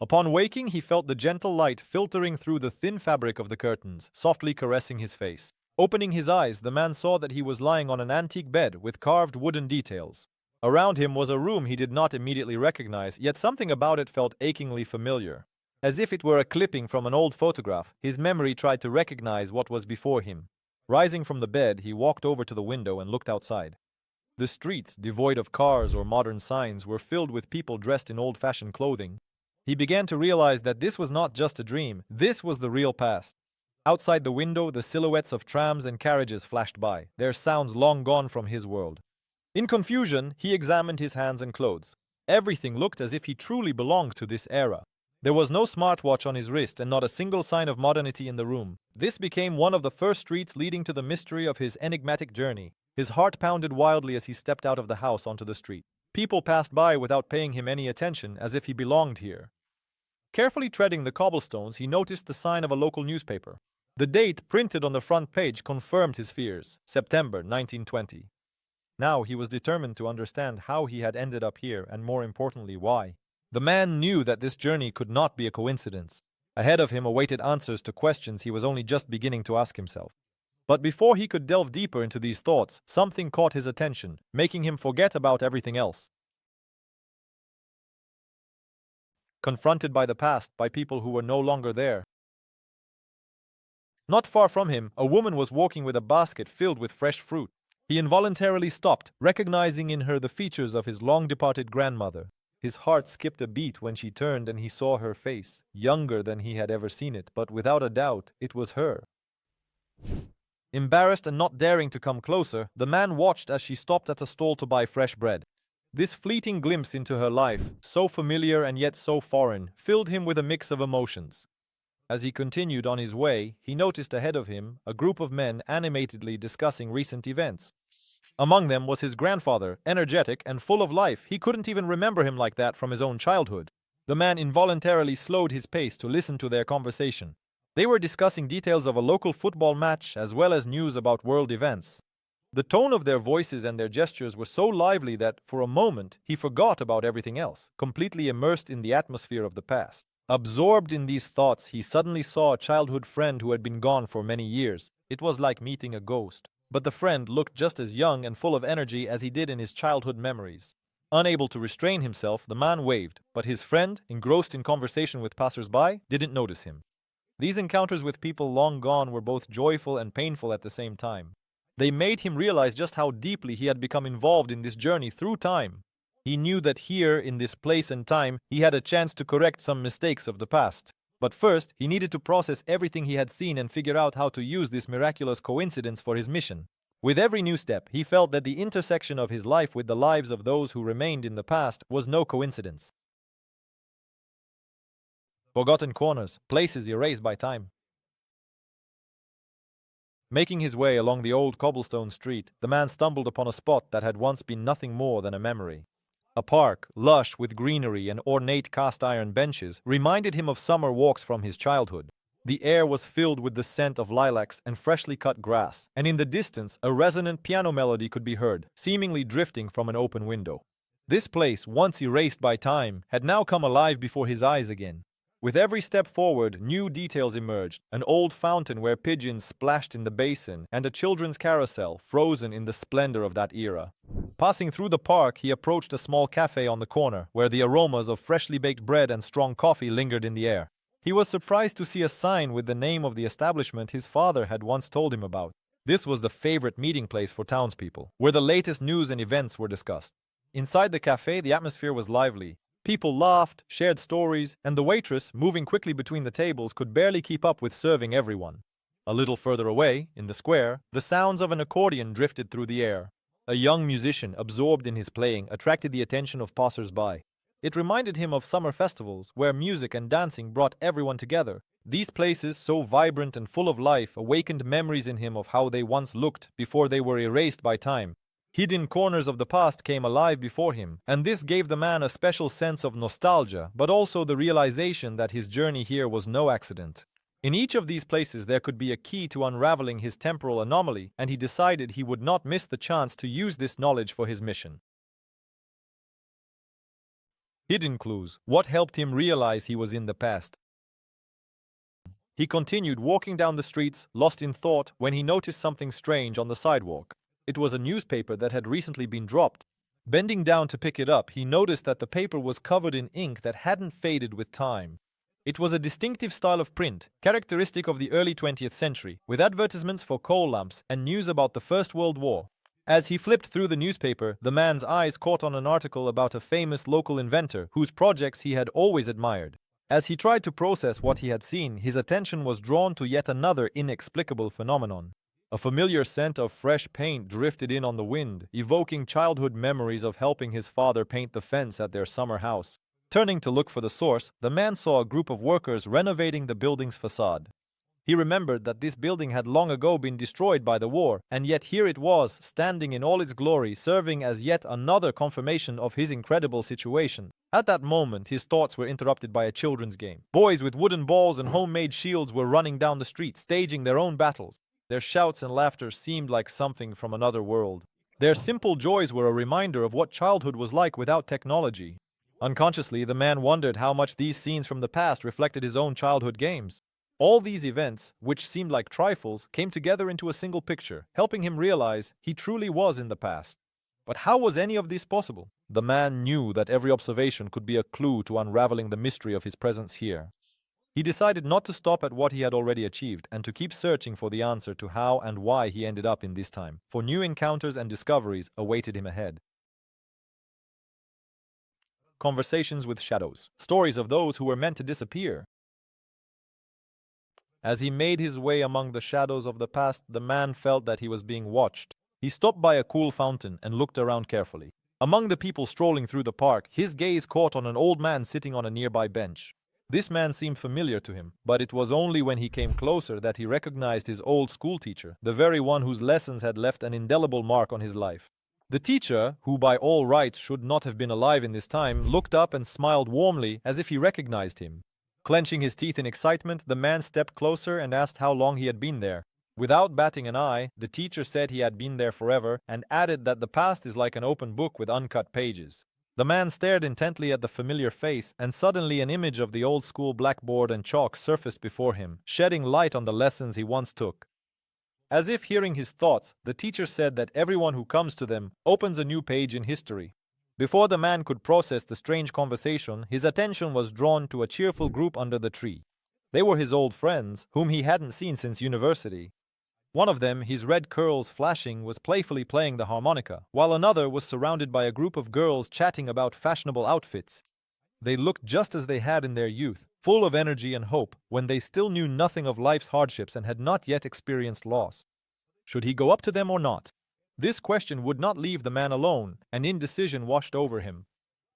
Upon waking, he felt the gentle light filtering through the thin fabric of the curtains, softly caressing his face. Opening his eyes, the man saw that he was lying on an antique bed with carved wooden details. Around him was a room he did not immediately recognize, yet something about it felt achingly familiar. As if it were a clipping from an old photograph, his memory tried to recognize what was before him. Rising from the bed, he walked over to the window and looked outside. The streets, devoid of cars or modern signs, were filled with people dressed in old-fashioned clothing. He began to realize that this was not just a dream, this was the real past. Outside the window, the silhouettes of trams and carriages flashed by, their sounds long gone from his world. In confusion, he examined his hands and clothes. Everything looked as if he truly belonged to this era. There was no smartwatch on his wrist and not a single sign of modernity in the room. This became one of the first streets leading to the mystery of his enigmatic journey. His heart pounded wildly as he stepped out of the house onto the street. People passed by without paying him any attention, as if he belonged here. Carefully treading the cobblestones, he noticed the sign of a local newspaper. The date printed on the front page confirmed his fears, September 1920. Now he was determined to understand how he had ended up here and, more importantly, why. The man knew that this journey could not be a coincidence. Ahead of him awaited answers to questions he was only just beginning to ask himself. But before he could delve deeper into these thoughts, something caught his attention, making him forget about everything else. Confronted by the past, by people who were no longer there. Not far from him, a woman was walking with a basket filled with fresh fruit. He involuntarily stopped, recognizing in her the features of his long-departed grandmother. His heart skipped a beat when she turned and he saw her face, younger than he had ever seen it, but without a doubt, it was her. Embarrassed and not daring to come closer, the man watched as she stopped at a stall to buy fresh bread. This fleeting glimpse into her life, so familiar and yet so foreign, filled him with a mix of emotions. As he continued on his way, he noticed ahead of him a group of men animatedly discussing recent events. Among them was his grandfather, energetic and full of life. He couldn't even remember him like that from his own childhood. The man involuntarily slowed his pace to listen to their conversation. They were discussing details of a local football match as well as news about world events. The tone of their voices and their gestures were so lively that, for a moment, he forgot about everything else, completely immersed in the atmosphere of the past. Absorbed in these thoughts, he suddenly saw a childhood friend who had been gone for many years. It was like meeting a ghost. But the friend looked just as young and full of energy as he did in his childhood memories. Unable to restrain himself, the man waved, but his friend, engrossed in conversation with passers-by, didn't notice him. These encounters with people long gone were both joyful and painful at the same time. They made him realize just how deeply he had become involved in this journey through time. He knew that here, in this place and time, he had a chance to correct some mistakes of the past. But first, he needed to process everything he had seen and figure out how to use this miraculous coincidence for his mission. With every new step, he felt that the intersection of his life with the lives of those who remained in the past was no coincidence. Forgotten corners, places erased by time. Making his way along the old cobblestone street, the man stumbled upon a spot that had once been nothing more than a memory. A park, lush with greenery and ornate cast-iron benches, reminded him of summer walks from his childhood. The air was filled with the scent of lilacs and freshly cut grass, and in the distance a resonant piano melody could be heard, seemingly drifting from an open window. This place, once erased by time, had now come alive before his eyes again. With every step forward, new details emerged, an old fountain where pigeons splashed in the basin, and a children's carousel, frozen in the splendor of that era. Passing through the park, he approached a small cafe on the corner, where the aromas of freshly baked bread and strong coffee lingered in the air. He was surprised to see a sign with the name of the establishment his father had once told him about. This was the favorite meeting place for townspeople, where the latest news and events were discussed. Inside the cafe, the atmosphere was lively. People laughed, shared stories, and the waitress, moving quickly between the tables, could barely keep up with serving everyone. A little further away, in the square, the sounds of an accordion drifted through the air. A young musician, absorbed in his playing, attracted the attention of passers-by. It reminded him of summer festivals, where music and dancing brought everyone together. These places, so vibrant and full of life, awakened memories in him of how they once looked before they were erased by time. Hidden corners of the past came alive before him, and this gave the man a special sense of nostalgia, but also the realization that his journey here was no accident. In each of these places there could be a key to unraveling his temporal anomaly, and he decided he would not miss the chance to use this knowledge for his mission. Hidden clues. What helped him realize he was in the past? He continued walking down the streets, lost in thought, when he noticed something strange on the sidewalk. It was a newspaper that had recently been dropped. Bending down to pick it up, he noticed that the paper was covered in ink that hadn't faded with time. It was a distinctive style of print, characteristic of the early 20th century, with advertisements for coal lamps and news about the First World War. As he flipped through the newspaper, the man's eyes caught on an article about a famous local inventor whose projects he had always admired. As he tried to process what he had seen, his attention was drawn to yet another inexplicable phenomenon. A familiar scent of fresh paint drifted in on the wind, evoking childhood memories of helping his father paint the fence at their summer house. Turning to look for the source, the man saw a group of workers renovating the building's facade. He remembered that this building had long ago been destroyed by the war, and yet here it was, standing in all its glory, serving as yet another confirmation of his incredible situation. At that moment, his thoughts were interrupted by a children's game. Boys with wooden balls and homemade shields were running down the street, staging their own battles. Their shouts and laughter seemed like something from another world. Their simple joys were a reminder of what childhood was like without technology. Unconsciously, the man wondered how much these scenes from the past reflected his own childhood games. All these events, which seemed like trifles, came together into a single picture, helping him realize he truly was in the past. But how was any of this possible? The man knew that every observation could be a clue to unraveling the mystery of his presence here. He decided not to stop at what he had already achieved and to keep searching for the answer to how and why he ended up in this time, for new encounters and discoveries awaited him ahead. Conversations with shadows. Stories of those who were meant to disappear. As he made his way among the shadows of the past, the man felt that he was being watched. He stopped by a cool fountain and looked around carefully. Among the people strolling through the park, his gaze caught on an old man sitting on a nearby bench. This man seemed familiar to him, but it was only when he came closer that he recognized his old schoolteacher, the very one whose lessons had left an indelible mark on his life. The teacher, who by all rights should not have been alive in this time, looked up and smiled warmly as if he recognized him. Clenching his teeth in excitement, the man stepped closer and asked how long he had been there. Without batting an eye, the teacher said he had been there forever and added that the past is like an open book with uncut pages. The man stared intently at the familiar face, and suddenly an image of the old school blackboard and chalk surfaced before him, shedding light on the lessons he once took. As if hearing his thoughts, the teacher said that everyone who comes to them opens a new page in history. Before the man could process the strange conversation, his attention was drawn to a cheerful group under the tree. They were his old friends, whom he hadn't seen since university. One of them, his red curls flashing, was playfully playing the harmonica, while another was surrounded by a group of girls chatting about fashionable outfits. They looked just as they had in their youth, full of energy and hope, when they still knew nothing of life's hardships and had not yet experienced loss. Should he go up to them or not? This question would not leave the man alone, and indecision washed over him.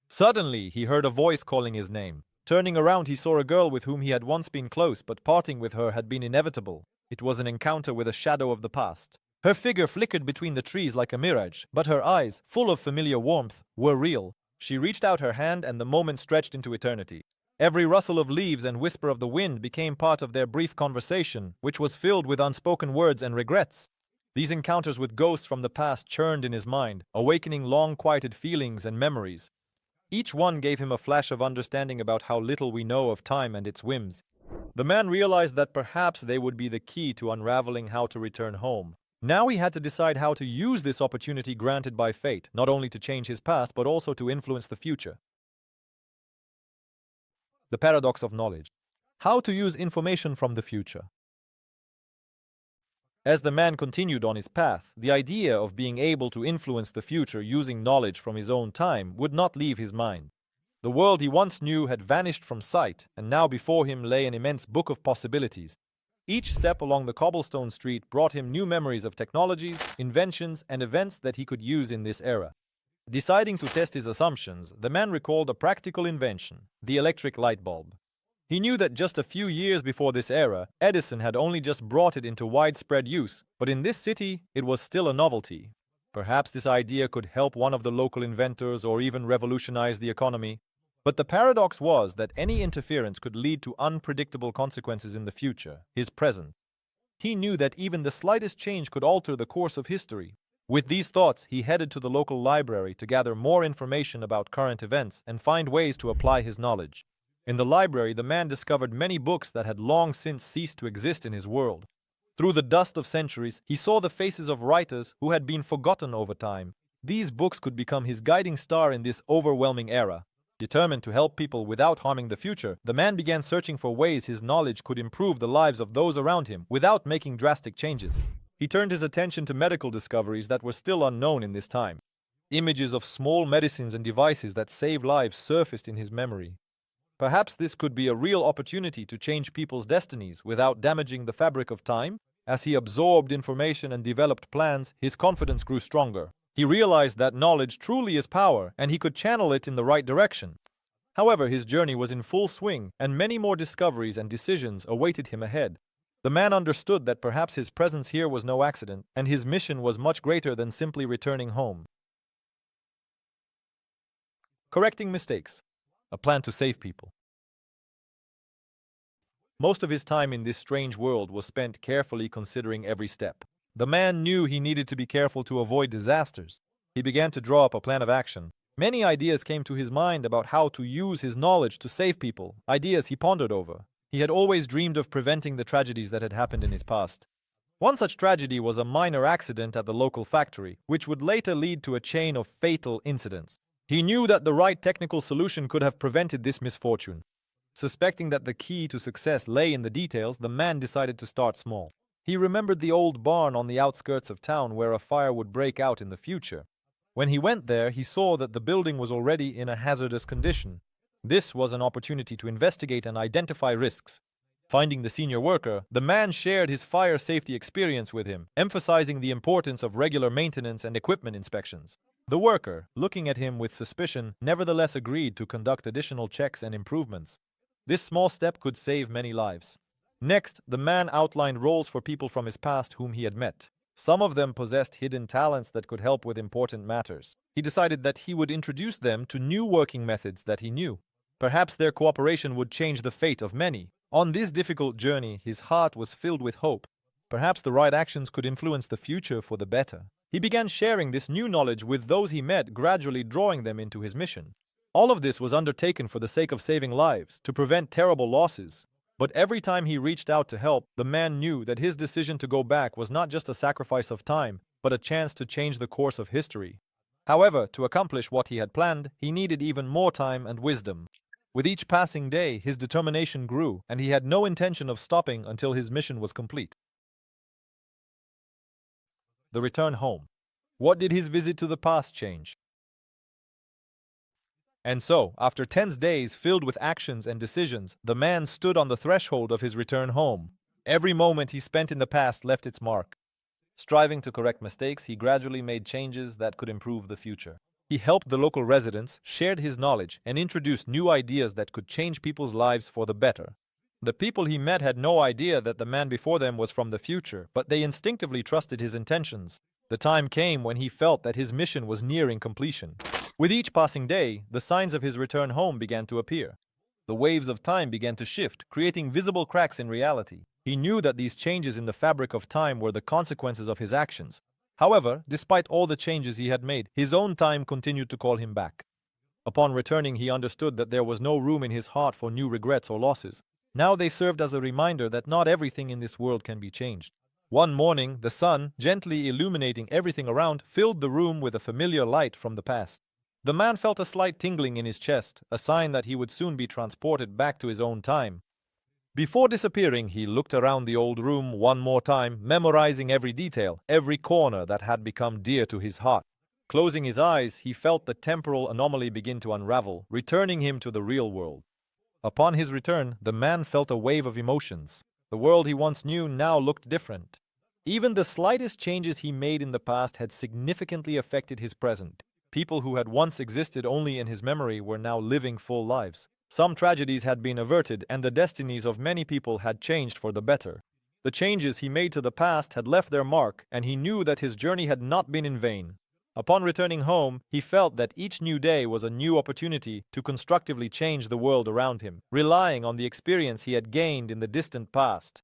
Suddenly, he heard a voice calling his name. Turning around, he saw a girl with whom he had once been close, but parting with her had been inevitable. It was an encounter with a shadow of the past. Her figure flickered between the trees like a mirage, but her eyes, full of familiar warmth, were real. She reached out her hand and the moment stretched into eternity. Every rustle of leaves and whisper of the wind became part of their brief conversation, which was filled with unspoken words and regrets. These encounters with ghosts from the past churned in his mind, awakening long-quieted feelings and memories. Each one gave him a flash of understanding about how little we know of time and its whims. The man realized that perhaps they would be the key to unraveling how to return home. Now he had to decide how to use this opportunity granted by fate, not only to change his past, but also to influence the future. The paradox of knowledge. How to use information from the future. As the man continued on his path, the idea of being able to influence the future using knowledge from his own time would not leave his mind. The world he once knew had vanished from sight, and now before him lay an immense book of possibilities. Each step along the cobblestone street brought him new memories of technologies, inventions, and events that he could use in this era. Deciding to test his assumptions, the man recalled a practical invention, the electric light bulb. He knew that just a few years before this era, Edison had only just brought it into widespread use, but in this city, it was still a novelty. Perhaps this idea could help one of the local inventors or even revolutionize the economy. But the paradox was that any interference could lead to unpredictable consequences in the future, his present. He knew that even the slightest change could alter the course of history. With these thoughts, he headed to the local library to gather more information about current events and find ways to apply his knowledge. In the library, the man discovered many books that had long since ceased to exist in his world. Through the dust of centuries, he saw the faces of writers who had been forgotten over time. These books could become his guiding star in this overwhelming era. Determined to help people without harming the future, the man began searching for ways his knowledge could improve the lives of those around him without making drastic changes. He turned his attention to medical discoveries that were still unknown in this time. Images of small medicines and devices that save lives surfaced in his memory. Perhaps this could be a real opportunity to change people's destinies without damaging the fabric of time. As he absorbed information and developed plans, his confidence grew stronger. He realized that knowledge truly is power, and he could channel it in the right direction. However, his journey was in full swing, and many more discoveries and decisions awaited him ahead. The man understood that perhaps his presence here was no accident, and his mission was much greater than simply returning home. Correcting mistakes. A plan to save people. Most of his time in this strange world was spent carefully considering every step. The man knew he needed to be careful to avoid disasters. He began to draw up a plan of action. Many ideas came to his mind about how to use his knowledge to save people, ideas he pondered over. He had always dreamed of preventing the tragedies that had happened in his past. One such tragedy was a minor accident at the local factory, which would later lead to a chain of fatal incidents. He knew that the right technical solution could have prevented this misfortune. Suspecting that the key to success lay in the details, the man decided to start small. He remembered the old barn on the outskirts of town where a fire would break out in the future. When he went there, he saw that the building was already in a hazardous condition. This was an opportunity to investigate and identify risks. Finding the senior worker, the man shared his fire safety experience with him, emphasizing the importance of regular maintenance and equipment inspections. The worker, looking at him with suspicion, nevertheless agreed to conduct additional checks and improvements. This small step could save many lives. Next, the man outlined roles for people from his past whom he had met. Some of them possessed hidden talents that could help with important matters. He decided that he would introduce them to new working methods that he knew. Perhaps their cooperation would change the fate of many. On this difficult journey, his heart was filled with hope. Perhaps the right actions could influence the future for the better. He began sharing this new knowledge with those he met, gradually drawing them into his mission. All of this was undertaken for the sake of saving lives, to prevent terrible losses. But every time he reached out to help, the man knew that his decision to go back was not just a sacrifice of time, but a chance to change the course of history. However, to accomplish what he had planned, he needed even more time and wisdom. With each passing day, his determination grew, and he had no intention of stopping until his mission was complete. The return home. What did his visit to the past change? And so, after tense days filled with actions and decisions, the man stood on the threshold of his return home. Every moment he spent in the past left its mark. Striving to correct mistakes, he gradually made changes that could improve the future. He helped the local residents, shared his knowledge, and introduced new ideas that could change people's lives for the better. The people he met had no idea that the man before them was from the future, but they instinctively trusted his intentions. The time came when he felt that his mission was nearing completion. With each passing day, the signs of his return home began to appear. The waves of time began to shift, creating visible cracks in reality. He knew that these changes in the fabric of time were the consequences of his actions. However, despite all the changes he had made, his own time continued to call him back. Upon returning, he understood that there was no room in his heart for new regrets or losses. Now they served as a reminder that not everything in this world can be changed. One morning, the sun, gently illuminating everything around, filled the room with a familiar light from the past. The man felt a slight tingling in his chest, a sign that he would soon be transported back to his own time. Before disappearing, he looked around the old room one more time, memorizing every detail, every corner that had become dear to his heart. Closing his eyes, he felt the temporal anomaly begin to unravel, returning him to the real world. Upon his return, the man felt a wave of emotions. The world he once knew now looked different. Even the slightest changes he made in the past had significantly affected his present. People who had once existed only in his memory were now living full lives. Some tragedies had been averted, and the destinies of many people had changed for the better. The changes he made to the past had left their mark, and he knew that his journey had not been in vain. Upon returning home, he felt that each new day was a new opportunity to constructively change the world around him, relying on the experience he had gained in the distant past.